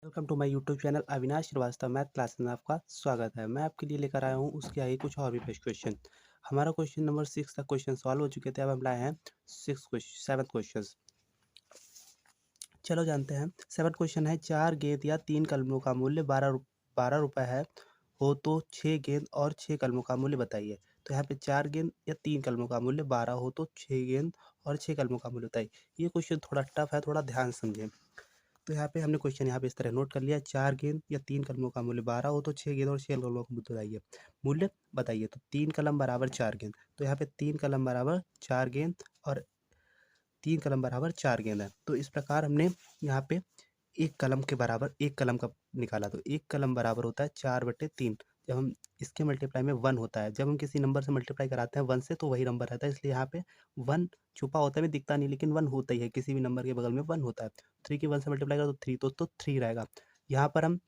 Welcome to my YouTube channel Avinash Shrivastava math classes में आपका स्वागत है। मैं आपके लिए लेकर आया हूँ उसके आगे कुछ और भी बेस्ट क्वेश्चन। हमारा क्वेश्चन नंबर 6 तक क्वेश्चन सॉल्व हो चुके थे। अब हम लाए हैं 7 क्वेश्चन। चलो जानते हैं। 7 क्वेश्चन है। 4 गेंद या 3 कलमों का मूल्य 12 रुपये है हो तो 6 गेंद और 6 कलमों का मूल्य बताइए। तो यहाँ पे 4 गेंद या 3 कलमों का मूल्य 12 हो तो 6 गेंद और 6 कलमों का मूल्य बताइए। ये क्वेश्चन थोड़ा टफ है, थोड़ा ध्यान समझें। तो यहाँ पे हमने क्वेश्चन यहाँ पे इस तरह नोट कर लिया। 4 गेंद या 3 कलमों का मूल्य 12 हो तो 6 गेंद और 6 कलमों का मूल्य बताइए। तो 3 कलम बराबर 4 गेंद। तो यहाँ पे 3 कलम बराबर 4 गेंद और 3 कलम बराबर 4 गेंद है। तो इस प्रकार हमने यहाँ पे एक कलम के बराबर एक कलम का निकाला। तो एक कलम बराबर होता है 4/3। जब हम इसके मल्टीप्लाई में 1 होता है, जब हम किसी नंबर से मल्टीप्लाई कराते हैं 1 से तो वही नंबर रहता है, इसलिए यहाँ पे 1 छुपा होता है, दिखता नहीं, लेकिन 1 होता ही है। किसी भी नंबर के बगल में 1 होता है। 3 की 1 से मल्टीप्लाई करो तो 3, तो 3 रहेगा। यहाँ पर हम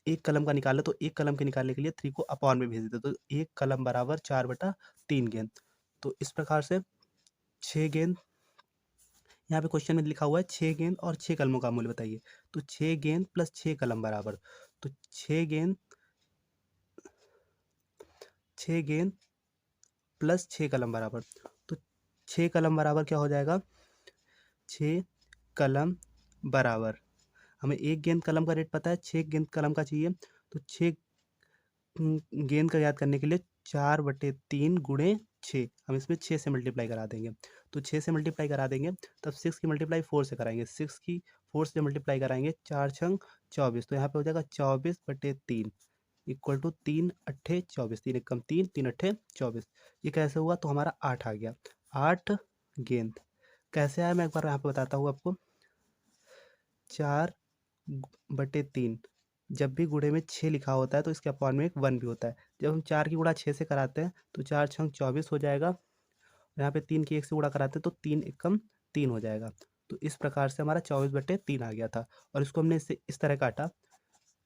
एक कलम का निकाले तो एक कलम के निकालने के लिए 3 को अपॉन में भेज देते, तो एक कलम बराबर 4/3 गेंद। तो इस प्रकार से 6 गेंद, यहाँ पे क्वेश्चन में लिखा हुआ है 6 गेंद और 6 कलमों का मूल्य बताइए। तो 6 गेंद प्लस 6 कलम बराबर, तो 6 गेंद प्लस 6 कलम बराबर, तो 6 कलम बराबर क्या हो जाएगा? 6 कलम बराबर, हमें एक गेंद कलम का रेट पता है, 6 गेंद कलम का चाहिए। तो 6 गेंद का याद करने के लिए 4/3 गुणे 6, हम इसमें 6 से मल्टीप्लाई करा देंगे। तो 6 से मल्टीप्लाई करा देंगे, तब 6 की मल्टीप्लाई 4 से कराएंगे। 6 की 4 से मल्टीप्लाई कराएंगे, 4 छंग 24, तो यहाँ पे हो जाएगा 24/3 इक्वल टू 3 अट्ठे 24, 3 एकम 3, 3 अट्ठे 24। ये कैसे हुआ? तो हमारा 8 आ गया। 8 गेंद कैसे आया, मैं एक बार यहाँ पे बताता हूँ आपको। 4/3, जब भी गुणे में 6 लिखा होता है तो इसके अपॉन में एक 1 भी होता है। जब हम 4 की गुणा 6 से कराते हैं तो 4 छंग 24 हो जाएगा। यहाँ पे 3 की 1 से गुणा कराते हैं तो 3 एकम 3 हो जाएगा। तो इस प्रकार से हमारा 24/3 आ गया था। और इसको हमने इससे इस तरह काटा,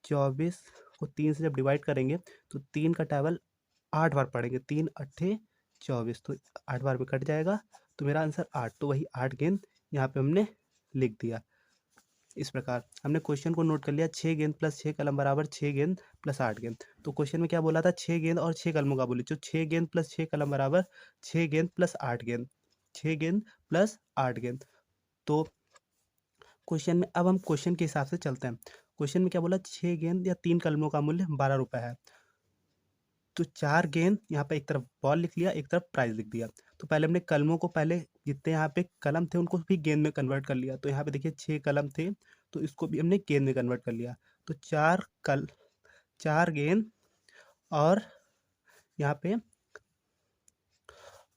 24 को 3 से जब डिवाइड करेंगे तो 3 का टेबल 8 बार पढ़ेंगे, 3 अट्ठे 24, तो 8 बार में कट जाएगा। तो मेरा आंसर 8, तो वही 8 गेंद यहाँ पे हमने लिख दिया। इस प्रकार हमने क्वेश्चन को नोट कर लिया। 6 गेंद प्लस 6 कलम बराबर 6 गेंद प्लस 8 गेंद। तो क्वेश्चन में क्या बोला था? 6 गेंद और 6 कलमों का बोली, जो 6 गेंद प्लस 6 कलम बराबर 6 गेंद प्लस 8 गेंद, 6 गेंद प्लस 8 गेंद। तो क्वेश्चन में अब हम क्वेश्चन के हिसाब से चलते हैं। क्वेश्चन में क्या बोला? 6 गेंद या 3 कलमों का मूल्य 12 रुपये है। तो 4 गेंद, यहाँ पे एक तरफ बॉल लिख लिया, एक तरफ प्राइस लिख दिया। तो पहले हमने कलमों को, पहले जितने यहाँ पे कलम थे उनको भी गेंद में कन्वर्ट कर लिया। तो यहाँ पे देखिए 6 कलम थे, तो इसको भी हमने गेंद में कन्वर्ट कर लिया। तो 4 गेंद, और यहाँ पे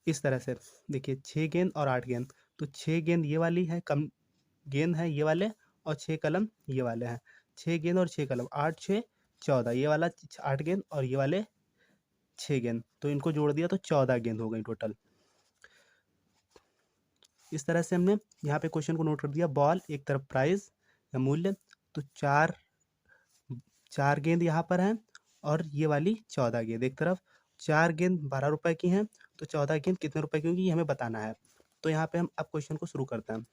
इस तरह से देखिए 6 गेंद और 8 गेंद। तो 6 गेंद ये वाली है, कम गेंद है ये वाले, और 6 कलम ये वाले हैं। 6 गेंद और 6 कलम, 8 6 14, ये वाला 8 गेंद और ये वाले 6 गेंद, तो इनको जोड़ दिया तो 14 गेंद हो गई टोटल। इस तरह से हमने यहाँ पे क्वेश्चन को नोट कर दिया। बॉल एक तरफ प्राइस या मूल्य, तो 4 गेंद यहाँ पर हैं और ये वाली 14 गेंद एक तरफ। 4 गेंद 12 रुपए की हैं, तो 14 गेंद कितने रुपए की होगी ये हमें बताना है। तो यहाँ पे हम अब क्वेश्चन को शुरू करते हैं।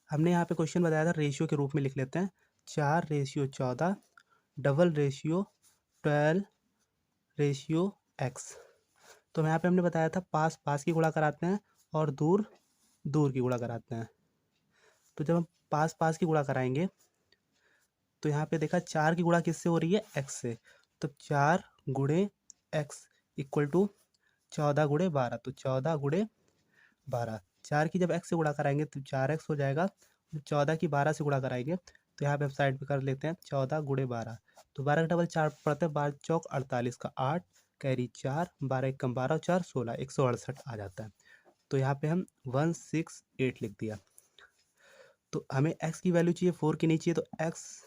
हमने यहाँ पे क्वेश्चन बताया था, रेशियो के रूप में लिख लेते हैं। 4/14 डबल रेशियो 12/x। तो यहाँ पे हमने बताया था पास पास की गुणा कराते हैं और दूर दूर की गुणा कराते हैं। तो जब हम पास पास की गुणा कराएंगे तो यहाँ पे देखा 4 की गुणा किससे हो रही है? x से। तो 4 गुणे x इक्वल टू 14 गुणे 12, तो 14 गुणे 12। 4 की जब x से गुणा कराएंगे तो 4x हो जाएगा। 14 की 12 से गुणा कराएंगे तो यहाँ पे हम साइड पे कर लेते हैं 14 गुणे 12। तो 12 का डबल 4 पड़ता है, 12 चौक 48 का 8 कैरी 4, 12 एक कम 12 4 16, 168 आ जाता है। तो यहाँ पे हम 168 लिख दिया। तो हमें x की वैल्यू चाहिए, 4 की नहीं चाहिए, तो x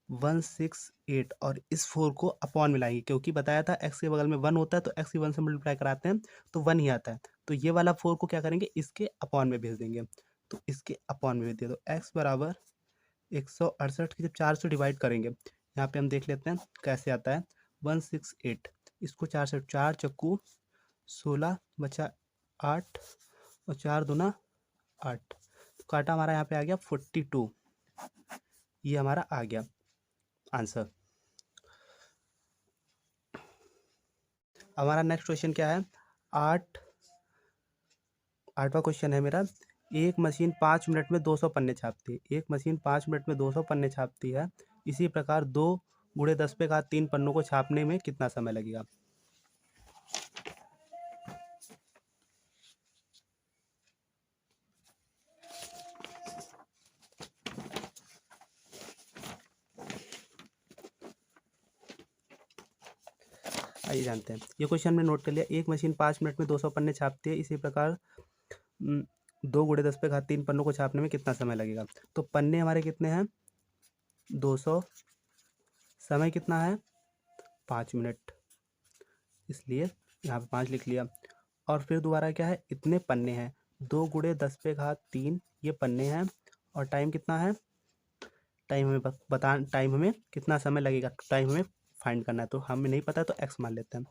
168, और इस 4 को अपॉन मिलाएंगे, क्योंकि बताया था x के बगल में 1 होता है तो x की 1 से मल्टीप्लाई कराते हैं तो 1 ही आता है। तो ये वाला 4 को क्या करेंगे? इसके अपॉन में भेज देंगे। तो इसके अपॉन में भेज दिया, तो x बराबर 168 की जब 4 से डिवाइड करेंगे, यहाँ पे हम देख लेते हैं कैसे आता है। 168, इसको 4 से, 4 चक्कू 16 बचा 8 और 4 दूना 8, तो काटा हमारा यहाँ पे आ गया 42। ये हमारा आ गया आंसर। हमारा नेक्स्ट क्वेश्चन क्या है, 8वां क्वेश्चन है मेरा। एक मशीन 5 मिनट में 200 पन्ने छापती है। एक मशीन 5 मिनट में 200 पन्ने छापती है। इसी प्रकार 2 गुणे 10 पे घात 3 पन्नों को छापने में कितना समय लगेगा। आइए जानते हैं। ये क्वेश्चन में नोट कर लिया। एक मशीन 5 मिनट में 200 पन्ने छापती है। इसी प्रकार 2 गुणे 10 पे घात 3 पन्नों को छापने में कितना समय लगेगा। तो पन्ने हमारे कितने हैं, 200, समय कितना है 5 मिनट, इसलिए यहाँ पे 5 लिख लिया। और फिर दोबारा क्या है, इतने पन्ने हैं, 2 गुणे 10 पे घात 3 ये पन्ने हैं। और टाइम कितना है, टाइम हमें कितना समय लगेगा, टाइम हमें फाइंड करना है। तो हमें नहीं पता है तो एक्स मान लेते हैं।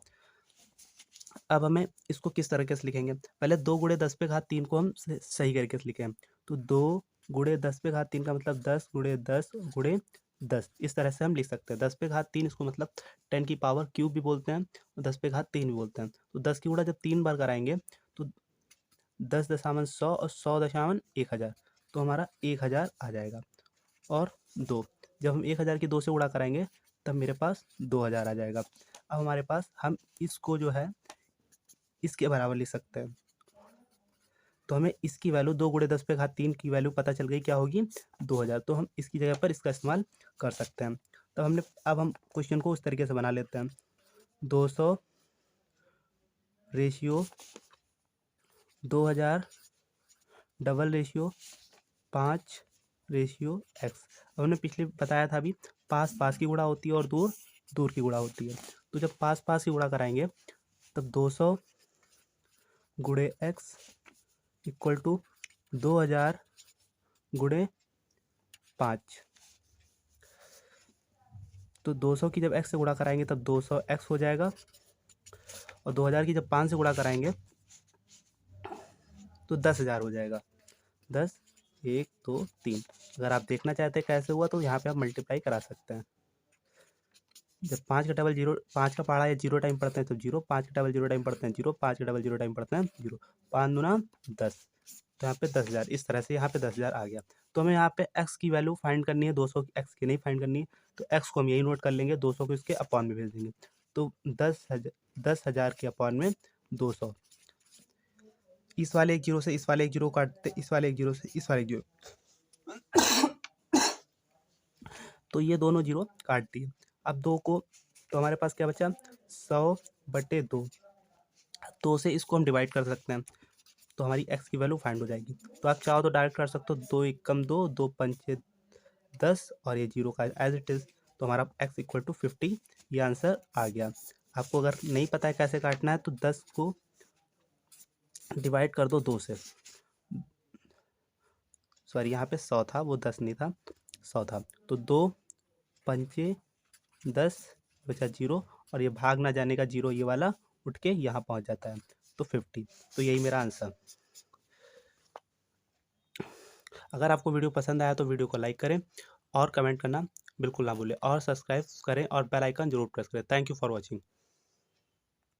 अब हमें इसको किस तरीके से लिखेंगे, पहले 2 गुणे 10 पे घात 3 को हम सही तरीके से लिखें। तो 2 गुणे 10 पे घात 3 का मतलब 10 गुणे 10 गुणे 10, इस तरह से हम लिख सकते हैं। 10 पे घात 3 इसको मतलब 10 की पावर क्यूब भी बोलते हैं और 10 पे घात 3 भी बोलते हैं। तो 10 की गुणा जब 3 बार कराएंगे तो 10 दशामन 100 और 100 दशामन 1000, तो हमारा 1000 आ जाएगा। और 2, जब हम 1000 की 2 से गुणा कराएंगे तब मेरे पास 2000 आ जाएगा। अब हमारे पास, हम इसको जो है इसके बराबर लिख सकते हैं। तो हमें इसकी वैल्यू 2 गुणे 10 पे घात 3 की वैल्यू पता चल गई, क्या होगी 2000। तो हम इसकी जगह पर इसका इस्तेमाल कर सकते हैं। अब हम क्वेश्चन को उस तरीके से बना लेते हैं, 200 ratio 2000 double ratio 5 ratio x. अब हमने पिछले बताया था अभी, पास पास की गुणा होती है और दूर दूर की गुणा होती है। तो जब पास पास की गुणा कराएंगे तब 200 गुणे एक्स इक्वल टू 2000 गुणे 5। तो 200 की जब x से गुणा कराएंगे तब 200x हो जाएगा। और 2000 की जब 5 से गुणा कराएंगे तो 10,000 हो जाएगा। 10, 1, 2, 3। अगर आप देखना चाहते हैं कैसे हुआ तो यहाँ पे आप मल्टीप्लाई करा सकते हैं। जब 5 का डबल जीरो, 5 का पहाड़ा या 0 टाइम पढ़ते हैं तो 0, 5 का डबल 0 टाइम पढ़ते हैं 0, 5 का डबल 0 टाइम पढ़ते हैं 0, 5 दूना 10, तो यहाँ पे 10,000, इस तरह से यहाँ पे 10,000 आ गया। तो हमें यहाँ पे x की वैल्यू फाइंड करनी है, 200 की, x की नहीं फाइंड करनी है। तो x को हम यही नोट कर लेंगे, 200 को इसके अपॉन में भेज देंगे। तो 10,000 के अपॉन में 200। इस वाले एक जीरो से इस वाले एक जीरो काटते, इस वाले एक जीरो से इस वाले एक जीरो, तो ये दोनों जीरो काट दिए। अब 2 को, तो हमारे पास क्या बचा 100/2। 2 से इसको हम डिवाइड कर सकते हैं तो हमारी x की वैल्यू फाइंड हो जाएगी। तो आप चाहो तो डायरेक्ट कर सकते हो, 2 एकम 2, 2 पंचे 10 और ये जीरो का एज इट इज़। तो हमारा x इक्वल टू 50, ये आंसर आ गया। आपको अगर नहीं पता है कैसे काटना है तो 10 को डिवाइड कर दो 2 से, सॉरी यहाँ पे 100 था, वो 10 नहीं था, 100 था। तो 2 पंचे 10 बचा जीरो, और ये भाग ना जाने का जीरो ये वाला उठ के यहाँ पहुँच जाता है, तो 50। तो यही मेरा आंसर। अगर आपको वीडियो पसंद आया तो वीडियो को लाइक करें और कमेंट करना बिल्कुल ना भूलें, और सब्सक्राइब करें और बेल आइकन जरूर प्रेस करें। Thank you for watching.